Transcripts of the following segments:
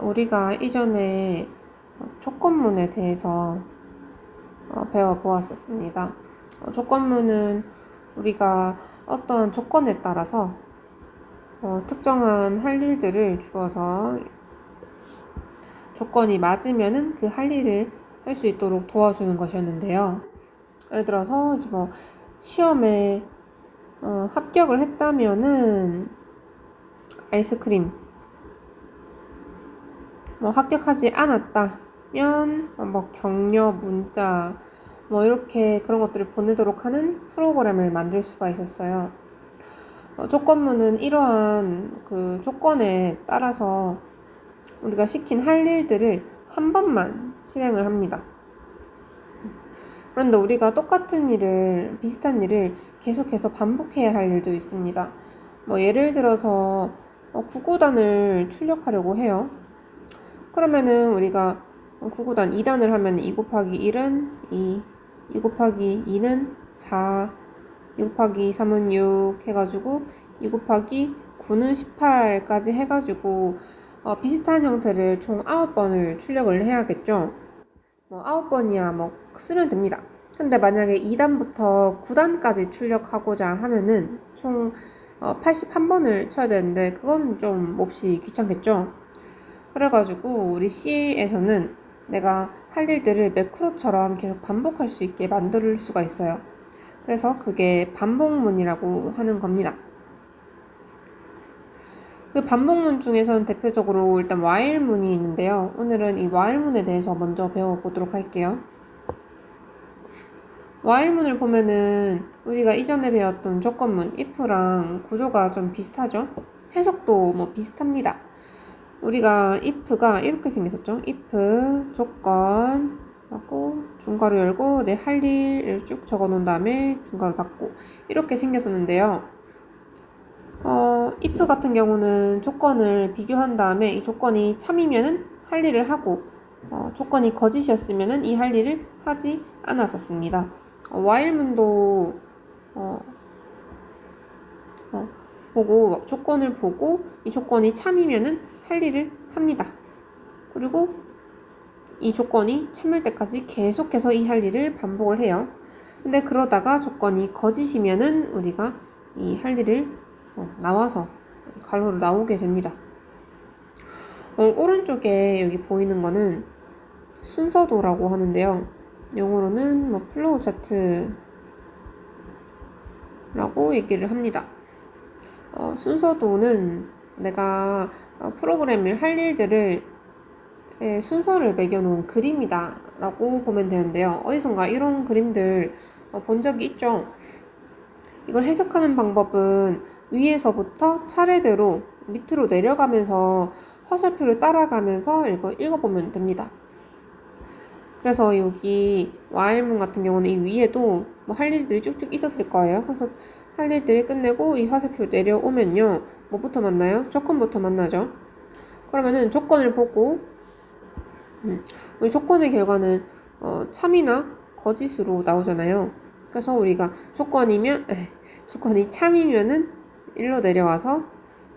우리가 이전에 조건문에 대해서 배워보았었습니다. 조건문은 우리가 어떤 조건에 따라서 특정한 할 일들을 주어서 조건이 맞으면은 그 할 일을 할 수 있도록 도와주는 것이었는데요. 예를 들어서 시험에 합격을 했다면은 아이스크림, 합격하지 않았다면 격려 문자 이렇게 그런 것들을 보내도록 하는 프로그램을 만들 수가 있었어요. 조건문은 이러한 그 조건에 따라서 우리가 시킨 할 일들을 한 번만 실행을 합니다. 그런데 우리가 똑같은 일을, 비슷한 일을 계속해서 반복해야 할 일도 있습니다. 예를 들어서 구구단을 출력하려고 해요. 그러면은 우리가 구구단 2단을 하면 2 곱하기 1은 2, 2 곱하기 2는 4, 2 곱하기 3은 6 해가지고 2 곱하기 9는 18까지 해가지고 비슷한 형태를 총 9번을 출력을 해야겠죠. 9번이야 쓰면 됩니다. 근데 만약에 2단부터 9단까지 출력하고자 하면은 총 81번을 쳐야 되는데 그거는 좀 몹시 귀찮겠죠. 그래가지고 우리 C에서는 내가 할 일들을 매크로처럼 계속 반복할 수 있게 만들 수가 있어요. 그래서 그게 반복문이라고 하는 겁니다. 그 반복문 중에서는 대표적으로 일단 while문이 있는데요. 오늘은 이 while문에 대해서 먼저 배워보도록 할게요. while문을 보면은 우리가 이전에 배웠던 조건문 if랑 구조가 좀 비슷하죠? 해석도 비슷합니다. 우리가 if가 이렇게 생겼었죠. if 조건 하고 중괄호 열고 내 할 일을 쭉 적어 놓은 다음에 중괄호 닫고 이렇게 생겼었는데요. if 같은 경우는 조건을 비교한 다음에 이 조건이 참이면은 할 일을 하고 조건이 거짓이었으면은 이 할 일을 하지 않았었습니다. while문도 조건을 보고 이 조건이 참이면은 할 일을 합니다. 그리고 이 조건이 참을 때까지 계속해서 이 할 일을 반복을 해요. 근데 그러다가 조건이 거짓이면은 우리가 이 할 일을 나와서 괄호로 나오게 됩니다. 오른쪽에 여기 보이는 거는 순서도라고 하는데요. 영어로는 플로우 차트라고 얘기를 합니다. 순서도는 내가 프로그램을 할 일들을 순서를 매겨놓은 그림이다 라고 보면 되는데요. 어디선가 이런 그림들 본 적이 있죠. 이걸 해석하는 방법은 위에서부터 차례대로 밑으로 내려가면서 화살표를 따라가면서 읽어보면 됩니다. 그래서 여기 while문 같은 경우는 이 위에도 할 일들이 쭉쭉 있었을 거예요. 그래서 할 일들이 끝내고 이 화살표 내려오면요, 뭐부터 만나요? 조건부터 만나죠. 그러면은 조건을 보고 우리 조건의 결과는 참이나 거짓으로 나오잖아요. 그래서 우리가 조건이 참이면은 1로 내려와서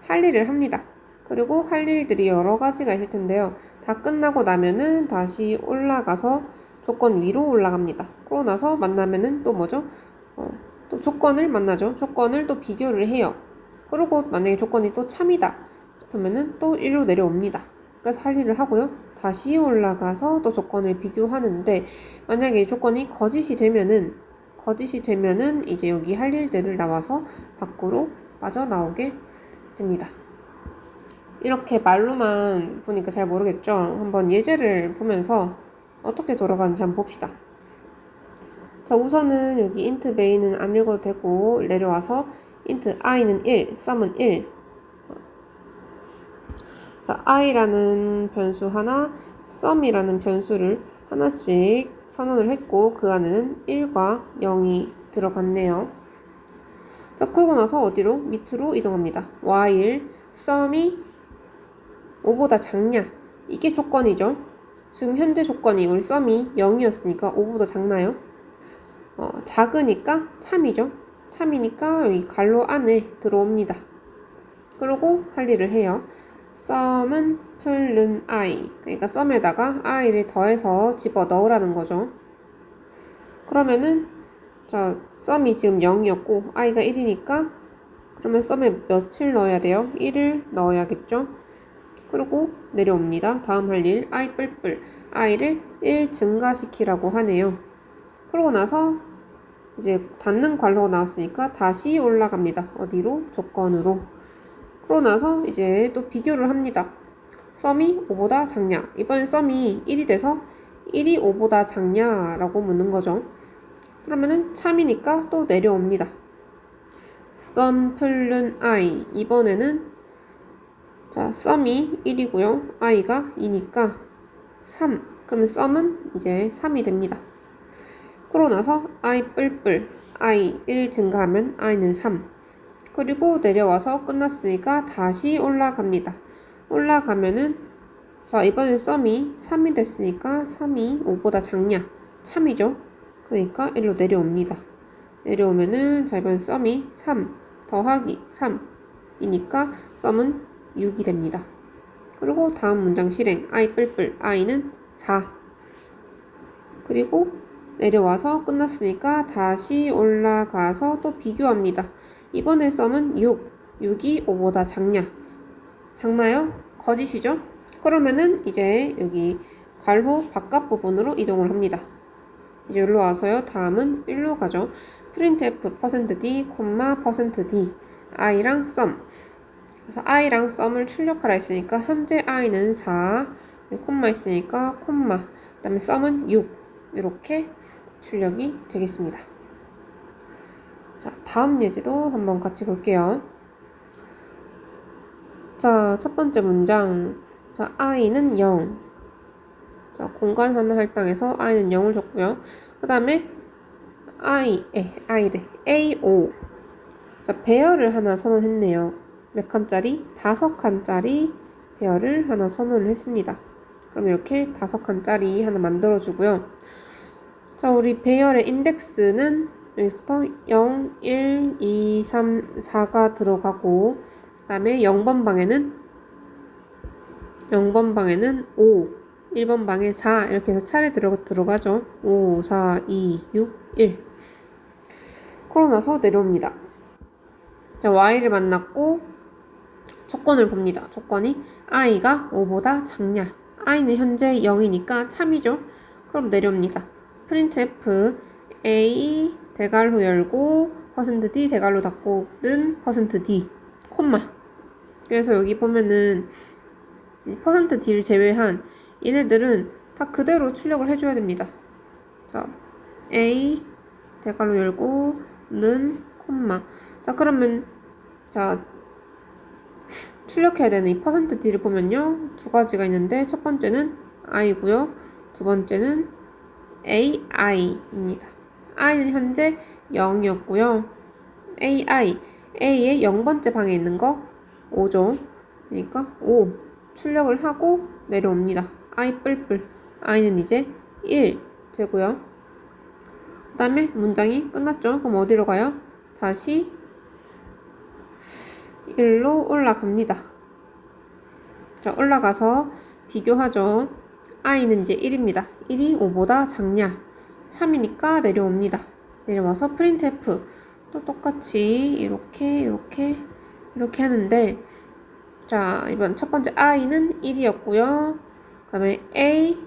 할 일을 합니다. 그리고 할 일들이 여러 가지가 있을 텐데요. 다 끝나고 나면은 다시 올라가서 조건 위로 올라갑니다. 그러고 나서 만나면은 또 뭐죠? 또 조건을 만나죠. 조건을 또 비교를 해요. 그리고 만약에 조건이 또 참이다 싶으면은 또 1로 내려옵니다. 그래서 할 일을 하고요. 다시 올라가서 또 조건을 비교하는데 만약에 조건이 거짓이 되면은 이제 여기 할 일들을 나와서 밖으로 빠져나오게 됩니다. 이렇게 말로만 보니까 잘 모르겠죠? 한번 예제를 보면서 어떻게 돌아가는지 한번 봅시다. 자, 우선은 여기 int main은 안 읽어도 되고 내려와서 int i는 1, sum은 1. 자, i라는 변수 하나, sum이라는 변수를 하나씩 선언을 했고 그 안에는 1과 0이 들어갔네요. 자, 그러고 나서 어디로? 밑으로 이동합니다. while sum이 5보다 작냐? 이게 조건이죠. 지금 현재 조건이 우리 sum이 0이었으니까 5보다 작나요? 작으니까 참이죠. 참이니까 여기 괄호 안에 들어옵니다. 그리고 할 일을 해요. 썸은 풀는 i. 그러니까 썸에다가 i를 더해서 집어 넣으라는 거죠. 그러면은 자, 썸이 지금 0이었고 i가 1이니까 그러면 썸에 몇을 넣어야 돼요? 1을 넣어야겠죠? 그리고 내려옵니다. 다음 할 일, i 뿔뿔. i를 1 증가시키라고 하네요. 그러고 나서 이제 닫는 괄호가 나왔으니까 다시 올라갑니다. 어디로? 조건으로. 그러고 나서 이제 또 비교를 합니다. 썸이 5보다 작냐? 이번엔 썸이 1이 돼서 1이 5보다 작냐라고 묻는 거죠. 그러면은 참이니까 또 내려옵니다. 썸 풀는 i. 이번에는 자, 썸이 1이고요. i가 2니까 3. 그러면 썸은 이제 3이 됩니다. 그러고 나서 i 뿔뿔. i 1 증가하면 i는 3. 그리고 내려와서 끝났으니까 다시 올라갑니다. 올라가면은 자, 이번엔 썸이 3이 됐으니까 3이 5보다 작냐? 참이죠. 그러니까 1로 내려옵니다. 내려오면은 자, 이번엔 썸이 3 더하기 3이니까 썸은 6이 됩니다. 그리고 다음 문장 실행 i 뿔뿔 i는 4. 그리고 내려와서 끝났으니까 다시 올라가서 또 비교합니다. 이번에 썸은 6. 6이 5보다 작냐? 작나요? 거짓이죠? 그러면은 이제 여기 괄호 바깥 부분으로 이동을 합니다. 이제 여기로 와서요. 다음은 1로 가죠. printf %d, %d i랑 썸. 그래서 i랑 썸을 출력하라 했으니까 현재 i는 4, 콤마 있으니까 콤마, 그 다음에 썸은 6 이렇게 출력이 되겠습니다. 자, 다음 예제도 한번 같이 볼게요. 자, 첫 번째 문장. 자, i는 0. 자, 공간 하나 할당해서 i는 0을 줬고요. 그 다음에 i래. A5. 자, 배열을 하나 선언했네요. 몇 칸짜리? 5칸짜리 배열을 하나 선언을 했습니다. 그럼 이렇게 5칸짜리 하나 만들어주고요. 자, 우리 배열의 인덱스는 여기부터 0, 1, 2, 3, 4가 들어가고 그 다음에 0번 방에는 5, 1번 방에 4 이렇게 해서 차례 들어가죠. 5, 4, 2, 6, 1. 그러고 나서 내려옵니다. 자, y를 만났고 조건을 봅니다. 조건이 i가 5보다 작냐? i는 현재 0이니까 참이죠. 그럼 내려옵니다. printf a 대괄호 열고 %d 대괄호 닫고는 %d 콤마. 그래서 여기 보면은 %d를 제외한 얘네들은 다 그대로 출력을 해줘야 됩니다. 자, a 대괄호 열고 는 콤마. 자, 그러면 자 출력해야 되는 이 %d를 보면요. 두 가지가 있는데 첫 번째는 i고요. 두 번째는 ai입니다. i는 현재 0이었고요. a의 0번째 방에 있는 거 5죠. 그러니까 5 출력을 하고 내려옵니다. i 뿔뿔 i는 이제 1 되고요. 그 다음에 문장이 끝났죠. 그럼 어디로 가요? 다시 1로 올라갑니다. 자, 올라가서 비교하죠. i는 이제 1입니다. 1이 5보다 작냐? 참이니까 내려옵니다. 내려와서 printf 또 똑같이 이렇게 하는데 자, 이번 첫 번째 i는 1이었고요. 그 다음에 a의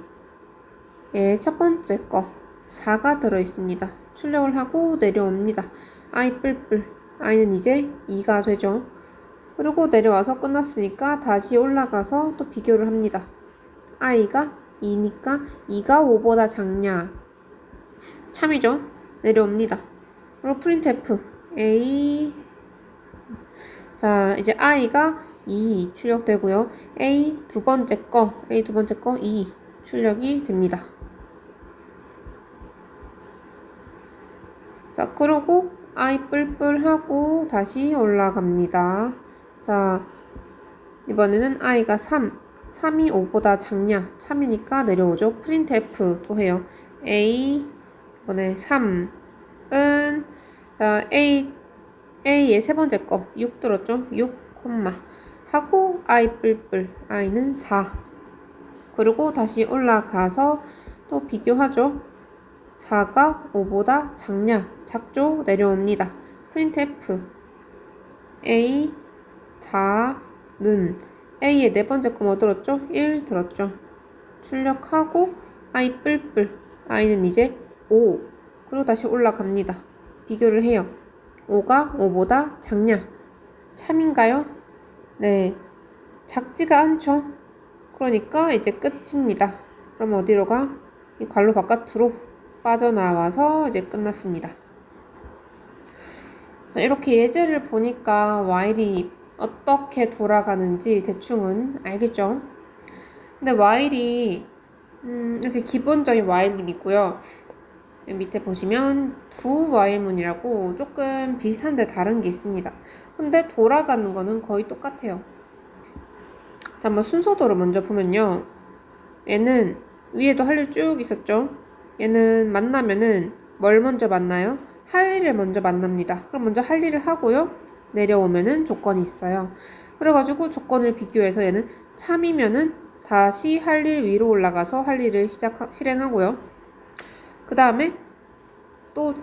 첫 번째 거 4가 들어있습니다. 출력을 하고 내려옵니다. i 뿔뿔 i는 이제 2가 되죠. 그리고 내려와서 끝났으니까 다시 올라가서 또 비교를 합니다. i가 2니까 2가 5보다 작냐? 참이죠. 내려옵니다. 그리고 printf a 자, 이제 i가 2 출력되고요. a 두 번째 거 2 출력이 됩니다. 자, 그러고 i 뿔뿔 하고 다시 올라갑니다. 자, 이번에는 i가 3이 5보다 작냐? 참이니까 내려오죠. printf 또 해요. a 이번에 3은 자, a의 세 번째 거 6 들었죠? 6, 하고 I 뿔뿔 I는 4. 그리고 다시 올라가서 또 비교하죠. 4가 5보다 작냐? 작죠? 내려옵니다. 프린트 F A 4는 A의 네 번째 거 뭐 들었죠? 1 들었죠. 출력하고 I 뿔뿔 I는 이제 5. 그리고 다시 올라갑니다. 비교를 해요. 5가 5보다 작냐? 참인가요? 네, 작지가 않죠. 그러니까 이제 끝입니다. 그럼 어디로 가? 이 괄호 바깥으로 빠져나와서 이제 끝났습니다. 자, 이렇게 예제를 보니까 while이 어떻게 돌아가는지 대충은 알겠죠? 근데 while이 이렇게 기본적인 while문이 있고요. 밑에 보시면 두 while문이라고 조금 비슷한데 다른 게 있습니다. 근데 돌아가는 거는 거의 똑같아요. 자, 한번 순서대로 먼저 보면요. 얘는 위에도 할 일 쭉 있었죠. 얘는 만나면은 뭘 먼저 만나요? 할 일을 먼저 만납니다. 그럼 먼저 할 일을 하고요. 내려오면은 조건이 있어요. 그래가지고 조건을 비교해서 얘는 참이면은 다시 할 일 위로 올라가서 할 일을 실행하고요. 그 다음에 또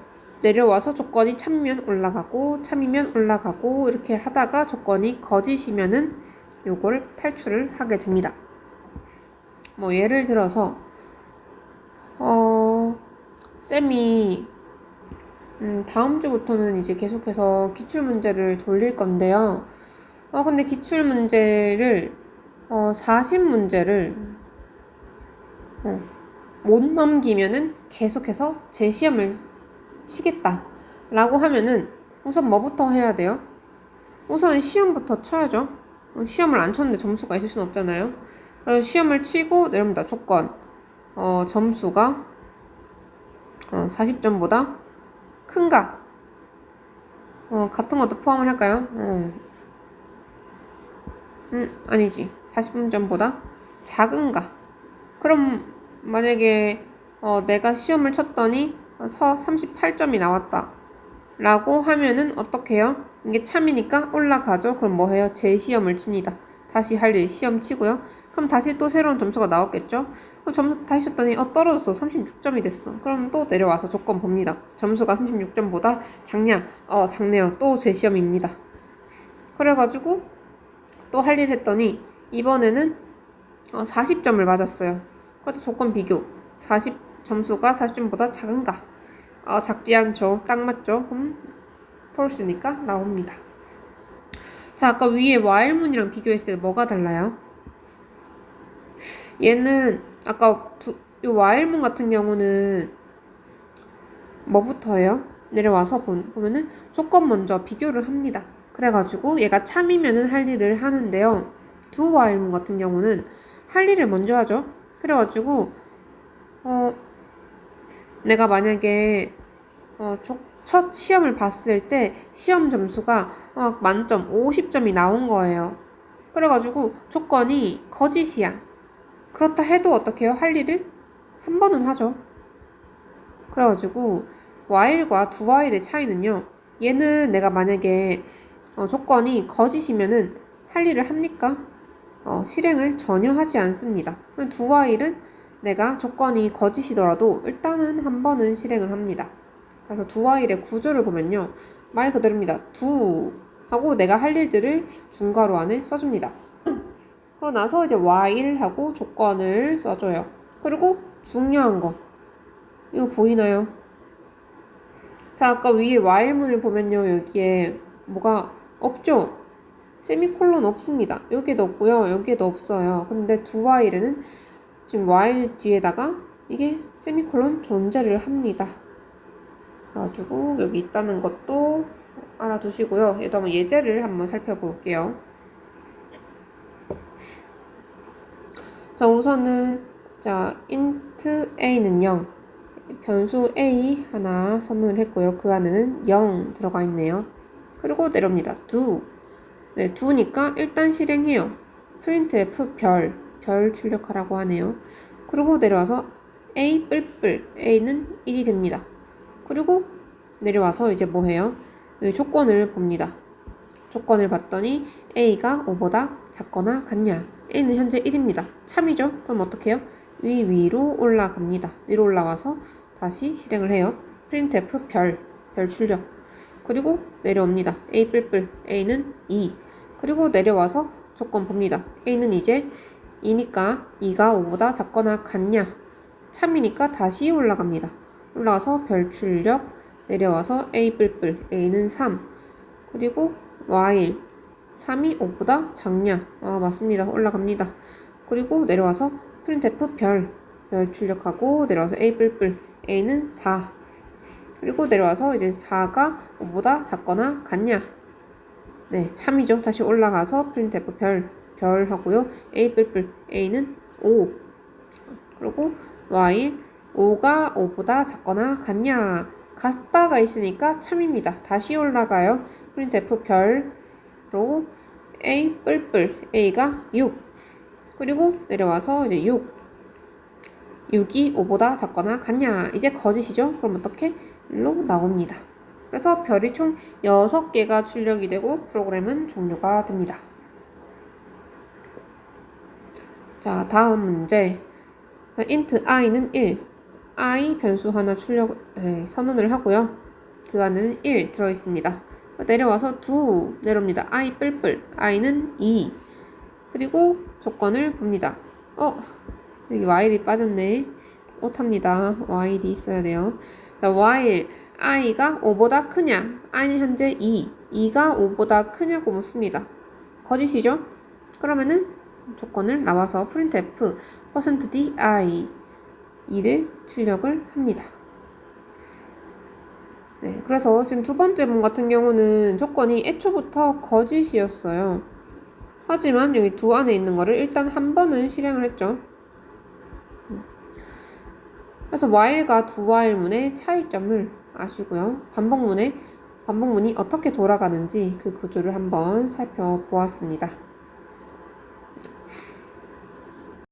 내려와서 조건이 참이면 올라가고 참이면 올라가고 이렇게 하다가 조건이 거짓이면은 요걸 탈출을 하게 됩니다. 뭐 예를 들어서 쌤이 다음 주부터는 이제 계속해서 기출문제를 돌릴 건데요. 근데 기출문제를 40문제를 못 넘기면은 계속해서 재시험을 치겠다 라고 하면은 우선 뭐부터 해야 돼요? 우선 시험부터 쳐야죠. 시험을 안 쳤는데 점수가 있을 수는 없잖아요. 그래서 시험을 치고 내려옵니다. 조건 점수가 40점보다 큰가? 같은 것도 포함을 할까요? 아니지. 40점보다 작은가? 그럼 만약에 내가 시험을 쳤더니 38점이 나왔다 라고 하면은 어떻게 해요? 이게 참이니까 올라가죠. 그럼 뭐 해요? 재시험을 칩니다. 다시 할 일 시험 치고요. 그럼 다시 또 새로운 점수가 나왔겠죠? 점수 다시 쳤더니 떨어졌어. 36점이 됐어. 그럼 또 내려와서 조건 봅니다. 점수가 36점보다 작냐? 작네요. 또 재시험입니다. 그래가지고 또 할 일 했더니 이번에는 40점을 맞았어요. 그래도 조건 비교. 점수가 40점보다 작은가? 작지 않죠. 딱 맞죠? false니까 나옵니다. 자, 아까 위에 while문이랑 비교했을 때 뭐가 달라요? 얘는 아까 이 while문 같은 경우는 뭐부터 해요? 내려와서 보면은 조건 먼저 비교를 합니다. 그래가지고 얘가 참이면은 할 일을 하는데요. 두 while문 같은 경우는 할 일을 먼저 하죠. 그래가지고 내가 만약에 첫 시험을 봤을 때 시험 점수가 만점 50점이 나온 거예요. 그래가지고 조건이 거짓이야. 그렇다 해도 어떻게 해요? 할 일을 한 번은 하죠. 그래가지고 while과 do while의 차이는요. 얘는 내가 만약에 조건이 거짓이면은 할 일을 합니까? 실행을 전혀 하지 않습니다. do while은 내가 조건이 거짓이더라도 일단은 한 번은 실행을 합니다. 그래서 do while의 구조를 보면요. 말 그대로입니다. do 하고 내가 할 일들을 중괄호 안에 써줍니다. 그러고 나서 이제 while 하고 조건을 써줘요. 그리고 중요한 거 이거 보이나요? 자, 아까 위에 while문을 보면요. 여기에 뭐가 없죠? 세미콜론 없습니다. 여기도 없고요. 여기도 없어요. 근데 do while에는 지금 while 뒤에다가 이게 세미콜론 존재를 합니다. 그래가지고 여기 있다는 것도 알아두시고요. 얘도 한번 예제를 한번 살펴볼게요. 자, 우선은 int a는 0, 변수 a 하나 선언을 했고요. 그 안에는 0 들어가 있네요. 그리고 내려옵니다. do. 네, do니까 일단 실행해요. printf 별 출력하라고 하네요. 그리고 내려와서 a 뿔뿔 a는 1이 됩니다. 그리고 내려와서 이제 뭐 해요? 여기 조건을 봅니다. 조건을 봤더니 A가 5보다 작거나 같냐. A는 현재 1입니다. 참이죠? 그럼 어떻게 해요? 위로 올라갑니다. 위로 올라와서 다시 실행을 해요. printf 별 출력. 그리고 내려옵니다. A 뿔뿔. A는 2. 그리고 내려와서 조건 봅니다. A는 이제 2니까 2가 5보다 작거나 같냐. 참이니까 다시 올라갑니다. 올라가서 별 출력. 내려와서 A 뿔뿔. A는 3. 그리고 while 3이 5보다 작냐. 맞습니다. 올라갑니다. 그리고 내려와서 printf 별 출력하고 내려와서 A 뿔뿔. A는 4. 그리고 내려와서 이제 4가 5보다 작거나 같냐. 네, 참이죠. 다시 올라가서 printf 별 하고요. A 뿔뿔. A는 5. 그리고 while 5가 5보다 작거나 같냐. 같다가 있으니까 참입니다. 다시 올라가요. printf 별로 A 뿔뿔. A가 6. 그리고 내려와서 이제 6이 5보다 작거나 같냐. 이제 거짓이죠. 그럼 어떻게? 일로 나옵니다. 그래서 별이 총 6개가 출력이 되고 프로그램은 종료가 됩니다. 자, 다음 문제. int i는 1. i 변수 하나 선언을 하고요. 그 안에는 1 들어있습니다. 내려와서 2 내려옵니다. i 뿔뿔. i는 2. 그리고 조건을 봅니다. 여기 while이 빠졌네. 못합니다. while이 있어야 돼요. 자, while i가 5보다 크냐? i는 현재 2. 2가 5보다 크냐고 묻습니다. 거짓이죠? 그러면은 조건을 나와서 printf %di 2를 출력을 합니다. 네, 그래서 지금 두 번째 문 같은 경우는 조건이 애초부터 거짓이었어요. 하지만 여기 두 안에 있는 거를 일단 한 번은 실행을 했죠. 그래서 while과 do while 문의 차이점을 아시고요. 반복문이 어떻게 돌아가는지 그 구조를 한번 살펴보았습니다.